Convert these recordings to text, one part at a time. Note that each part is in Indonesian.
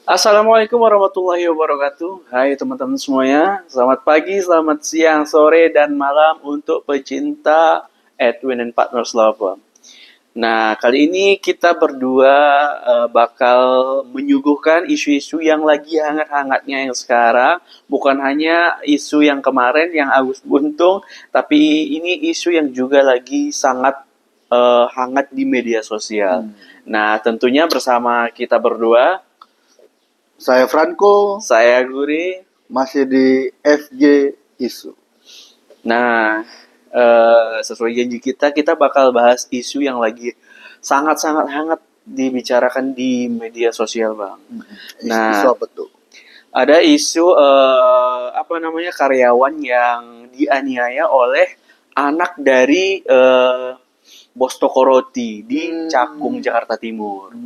Assalamualaikum warahmatullahi wabarakatuh. Hai teman-teman semuanya. Selamat pagi, selamat siang, sore, dan malam untuk pecinta Edwin and Partners Love. Nah, kali ini kita berdua bakal menyuguhkan isu-isu yang lagi hangat-hangatnya yang sekarang. Bukan hanya isu yang kemarin yang Agus Buntung, tapi ini isu yang juga lagi sangat hangat di media sosial. Nah, tentunya bersama kita berdua, Saya Franco, saya Guri. masih di FG Isu. Nah, sesuai janji kita bakal bahas isu yang lagi sangat-sangat hangat dibicarakan di media sosial, Bang. Nah, Isu apa tuh? ada isu karyawan yang dianiaya oleh anak dari bos toko roti di Cakung, Jakarta Timur.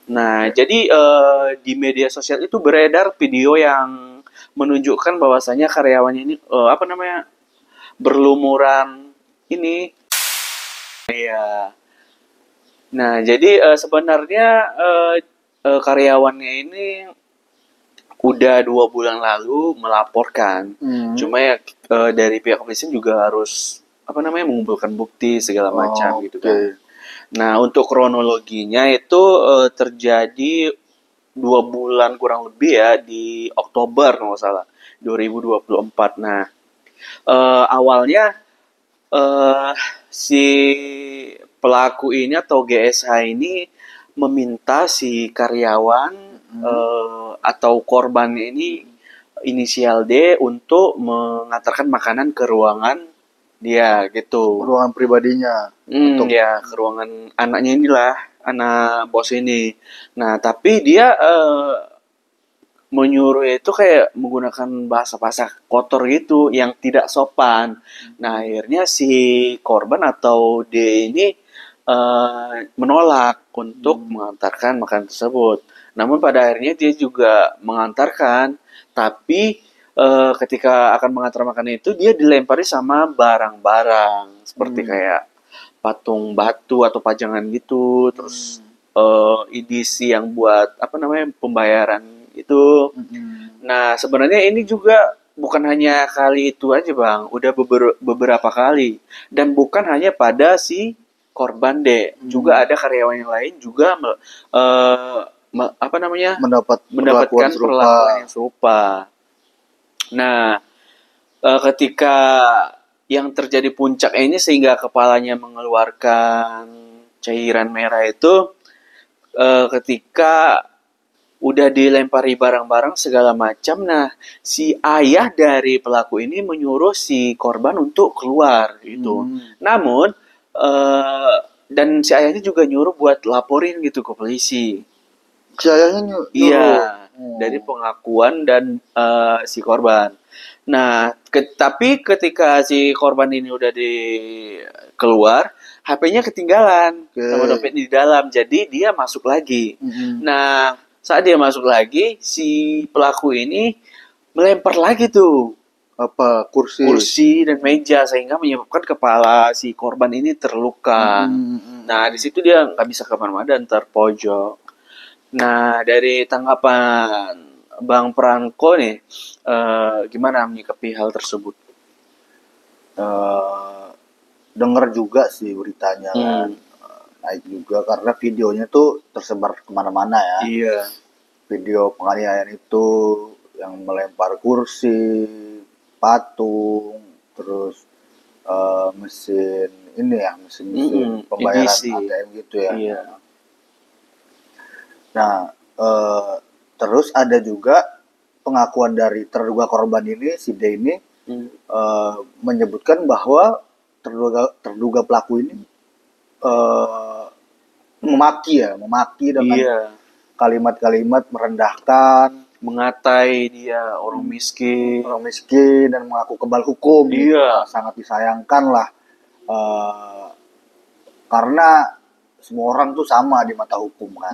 Nah, jadi di media sosial itu beredar video yang menunjukkan bahwasannya karyawannya ini berlumuran ini. Ya. Nah, jadi sebenarnya karyawannya ini udah 2 bulan lalu melaporkan. Cuma ya dari pihak kepolisian juga harus mengumpulkan bukti segala macam gitu kan. Nah, untuk kronologinya itu terjadi 2 bulan kurang lebih ya di Oktober kalau nggak salah 2024. Nah, awalnya si pelaku ini atau GSH ini meminta si karyawan atau korban ini inisial D untuk mengantarkan makanan ke ruangan dia gitu. Ruangan pribadinya. Ya ke ruangan anaknya inilah, anak bos ini. Nah, tapi dia menyuruh itu kayak menggunakan bahasa-bahasa kotor gitu yang tidak sopan. Nah, akhirnya si korban atau D ini menolak untuk mengantarkan makanan tersebut. Namun pada akhirnya dia juga mengantarkan, tapi ketika akan mengantar makanan itu dia dilempari sama barang-barang seperti kayak patung batu atau pajangan gitu, terus edisi yang buat pembayaran itu. Nah, sebenarnya ini juga bukan hanya kali itu aja, Bang. Udah beberapa kali. Dan bukan hanya pada si korban D. Juga ada karyawan yang lain juga mendapatkan perlakuan yang serupa. Nah, ketika yang terjadi puncak ini sehingga kepalanya mengeluarkan cairan merah itu ketika udah dilempari barang-barang segala macam. Nah, si ayah dari pelaku ini menyuruh si korban untuk keluar gitu. Namun dan si ayahnya juga nyuruh buat laporin gitu ke polisi. Si ayahnya nyuruh? Iya, dari pengakuan dan si korban. Nah, tapi ketika si korban ini udah keluar, HP-nya ketinggalan sama dompet di dalam, jadi dia masuk lagi. Nah, saat dia masuk lagi, si pelaku ini melempar lagi tuh kursi dan meja sehingga menyebabkan kepala si korban ini terluka. Nah, di situ dia nggak bisa kemana-mana dan terpojok. Nah, dari tanggapan Bang Pranko nih, gimana menyikapi hal tersebut? Dengar juga sih beritanya kan. Naik juga karena videonya tuh tersebar kemana-mana ya. Iya. Video penganiayaan itu yang melempar kursi, patung, terus mesin pembayaran edisi. ATM gitu ya. Iya. Nah, terus ada juga pengakuan dari terduga korban ini, si D ini, menyebutkan bahwa terduga pelaku ini memaki dengan kalimat-kalimat merendahkan, mengatai dia orang miskin dan mengaku kebal hukum. Iya. Sangat disayangkan lah, karena semua orang tuh sama di mata hukum kan.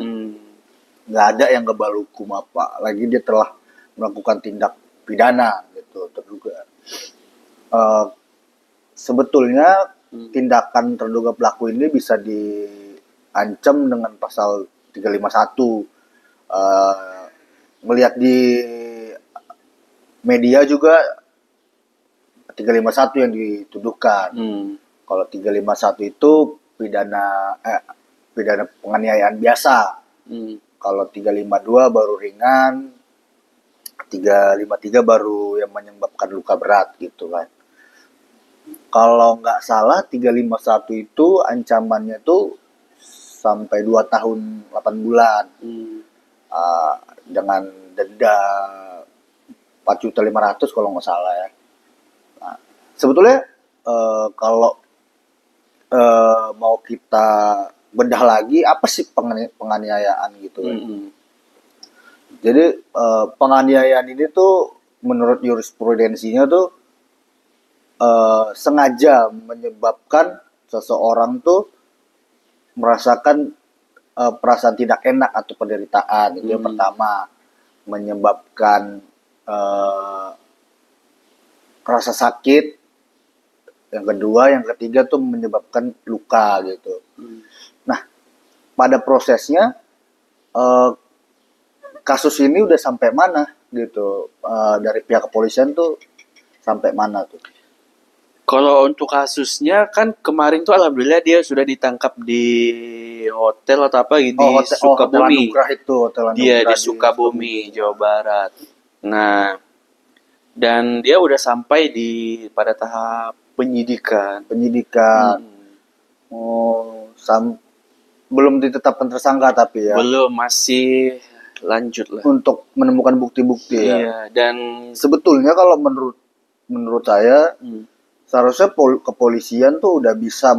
Nggak ada yang kebal hukum apa, lagi dia telah melakukan tindak pidana gitu terduga. Sebetulnya tindakan terduga pelaku ini bisa diancam dengan pasal 351 melihat di media juga 351 yang dituduhkan. Kalau 351 itu pidana penganiayaan biasa. Kalau 352 baru ringan, 353 baru yang menyebabkan luka berat gitu kan. Kalau nggak salah 351 itu ancamannya tuh sampai 2 tahun 8 bulan. Dengan denda 4.500.000 kalau nggak salah ya. Nah, sebetulnya kalau mau kita bedah lagi apa sih penganiayaan gitu kan. Jadi penganiayaan ini tuh menurut jurisprudensinya tuh sengaja menyebabkan seseorang tuh merasakan perasaan tidak enak atau penderitaan. Itu yang pertama, menyebabkan rasa sakit. Yang kedua, yang ketiga tuh menyebabkan luka gitu. Nah, pada prosesnya kasus ini udah sampai mana gitu, dari pihak kepolisian tuh sampai mana tuh? Kalau untuk kasusnya kan kemarin tuh alhamdulillah dia sudah ditangkap di hotel atau apa gitu di Sukabumi. Dia di Sukabumi, Jawa Barat. Nah, dan dia udah sampai pada tahap penyidikan. Belum ditetapkan tersangka tapi ya. Belum, masih lanjut lah. Untuk menemukan bukti-bukti ya. Iya, dan sebetulnya kalau menurut saya seharusnya kepolisian tuh udah bisa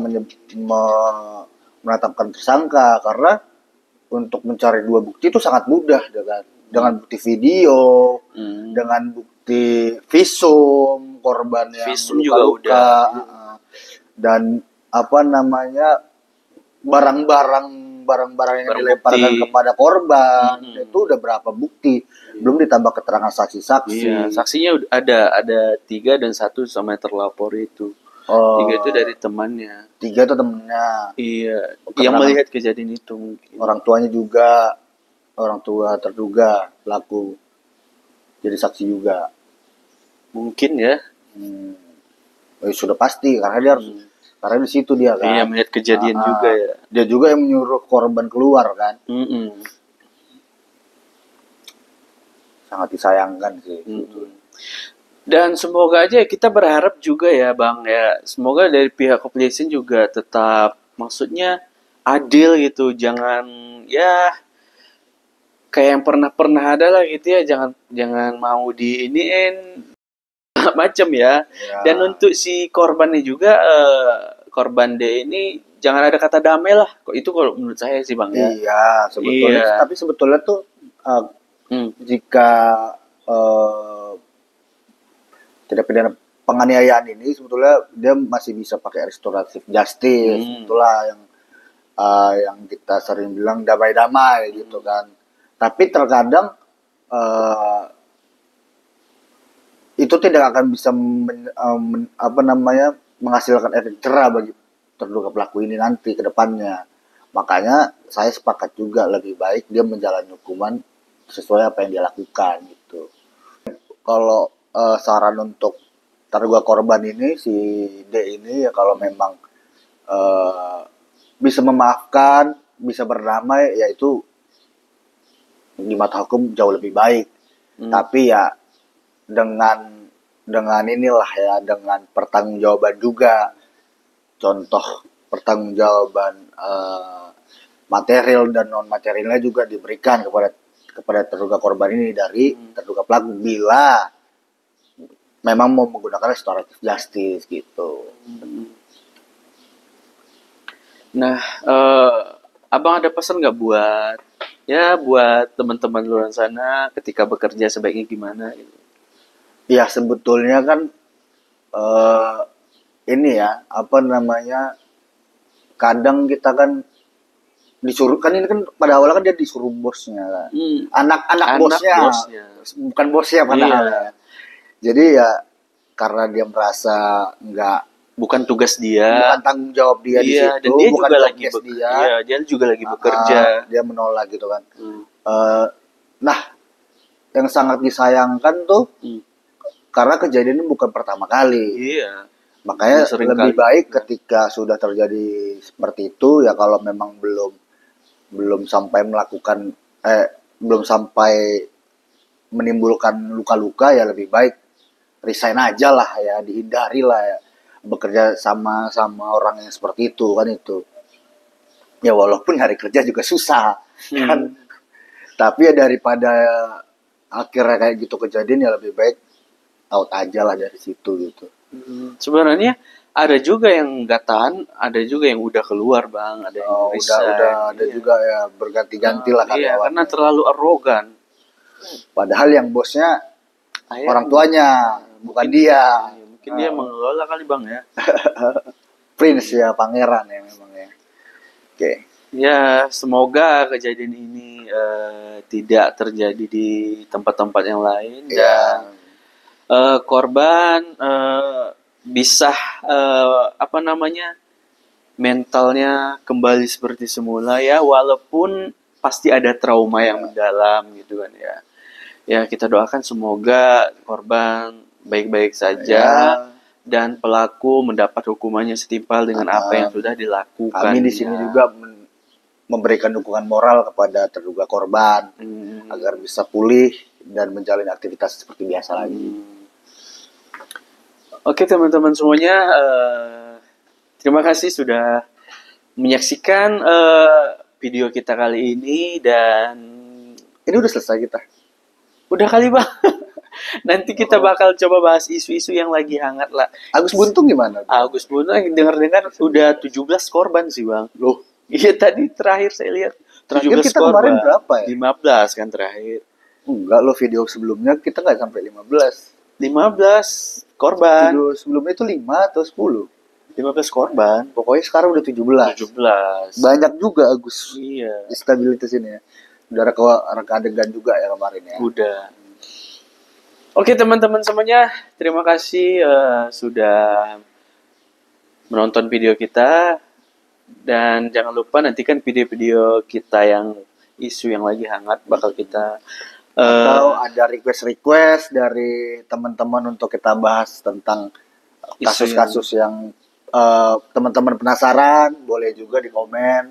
menetapkan tersangka, karena untuk mencari 2 bukti itu sangat mudah dengan bukti video, dengan bukti visum korban yang visum juga udah, dan barang-barang yang dilemparkan kepada korban itu udah berapa bukti, belum ditambah keterangan saksi-saksi. Iya, saksinya ada 3 dan 1 sama yang terlapor itu. 3 itu dari temannya. 3 itu temannya. Iya, yang melihat kejadian itu mungkin. Orang tuanya juga, orang tua terduga pelaku jadi saksi juga. Mungkin ya. Sudah pasti karena dia harus, karena di situ dia kan. Iya, melihat kejadian juga ya. Dia juga yang menyuruh korban keluar kan. Sangat disayangkan sih. Dan semoga aja kita berharap juga ya Bang ya, semoga dari pihak kepolisian juga tetap maksudnya adil gitu, jangan ya kayak yang pernah ada lah gitu ya, jangan mau diiniin macam ya. Dan untuk si korbannya juga korban D ini jangan ada kata damai lah. Kok itu kalau menurut saya sih Bang ya. Iya, sebetulnya tapi sebetulnya tuh jika tidak pidana penganiayaan ini sebetulnya dia masih bisa pakai restoratif justice. Itulah yang kita sering bilang damai-damai gitu kan. Tapi terkadang itu tidak akan bisa menghasilkan efek jerah bagi terduga pelaku ini nanti ke depannya. Makanya saya sepakat juga lebih baik dia menjalani hukuman sesuai apa yang dia lakukan gitu. Kalau saran untuk terduga korban ini, si D ini ya kalau memang bisa memaafkan, bisa berdamai, ya itu di mata hukum jauh lebih baik. Tapi ya dengan inilah ya, dengan pertanggungjawaban juga. Contoh pertanggungjawaban material dan non materialnya juga diberikan kepada terduga korban ini dari terduga pelaku bila memang mau menggunakan restoratif justice gitu. Nah, abang ada pesan nggak buat teman-teman luar sana ketika bekerja sebaiknya gimana? Ya sebetulnya kan ini ya kadang kita kan disuruh kan, ini kan pada awalnya kan dia disuruh bosnya kan. Anak bosnya, bukan bosnya padahal ya. Jadi ya karena dia merasa bukan tugas dia, bukan tanggung jawab dia di situ, dan dia bukan juga lagi dia juga lagi bekerja. Dia menolak gitu kan. Nah, yang sangat disayangkan tuh Hmm. karena kejadian ini bukan pertama kali. Iya. Makanya Udah sering lebih kali. baik ketika sudah terjadi seperti itu ya, kalau memang belum sampai melakukan belum sampai menimbulkan luka-luka, ya lebih baik resign aja lah ya, dihindari lah ya bekerja sama orang yang seperti itu kan itu. Ya walaupun hari kerja juga susah kan, tapi ya daripada akhirnya kayak gitu kejadian, ya lebih baik out aja lah dari situ gitu. Sebenarnya ada juga yang nggak tahan, ada juga yang udah keluar bang, ada yang Oh, resign. udah ada Iya. juga ya berganti-ganti lah Iya, karyawan. karena terlalu arogan. Padahal yang bosnya Ayah, orang tuanya, bukan dia. mungkin dia mengelola kali bang ya. Prince ya, pangeran ya memang ya. Oke. Ya, semoga kejadian ini tidak terjadi di tempat-tempat yang lain Ya, dan korban bisa apa namanya, mentalnya kembali seperti semula ya, walaupun pasti ada trauma yang mendalam gitu kan ya. Ya kita doakan semoga korban baik-baik saja ya. dan pelaku mendapat hukumannya setimpal dengan apa yang sudah dilakukan. Kami di sini juga memberikan dukungan moral kepada terduga korban agar bisa pulih dan menjalani aktivitas seperti biasa lagi. Oke teman-teman semuanya, terima kasih sudah menyaksikan video kita kali ini, dan Ini udah selesai kita. udah kali bang. Nanti kita bakal coba bahas isu-isu yang lagi hangat lah. Agus Buntung gimana? Agus Buntung dengar-dengar udah 17 korban sih bang. Loh, Iya tadi terakhir saya lihat 17 terakhir kita korban. kemarin berapa ya? 15 kan terakhir. Enggak loh, video sebelumnya kita nggak sampai 15. 15 korban. Video sebelumnya itu 5 atau 10. 15 korban. Pokoknya sekarang udah 17. 17. Banyak juga Agus. Iya. Stabilitas ini ya. Udah reka adegan juga ya kemarin ya. Udah. Oke teman-teman semuanya, terima kasih sudah menonton video kita, dan jangan lupa nantikan video-video kita yang isu yang lagi hangat bakal kita Atau ada request dari teman-teman untuk kita bahas tentang kasus-kasus yang teman-teman penasaran, boleh juga di komen,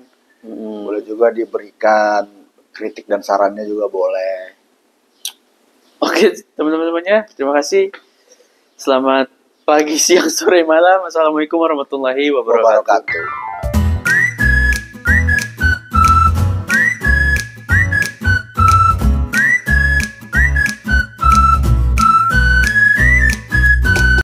boleh juga diberikan kritik dan sarannya juga boleh. Oke teman-teman semuanya, terima kasih. Selamat pagi, siang, sore, malam. Assalamualaikum warahmatullahi wabarakatuh.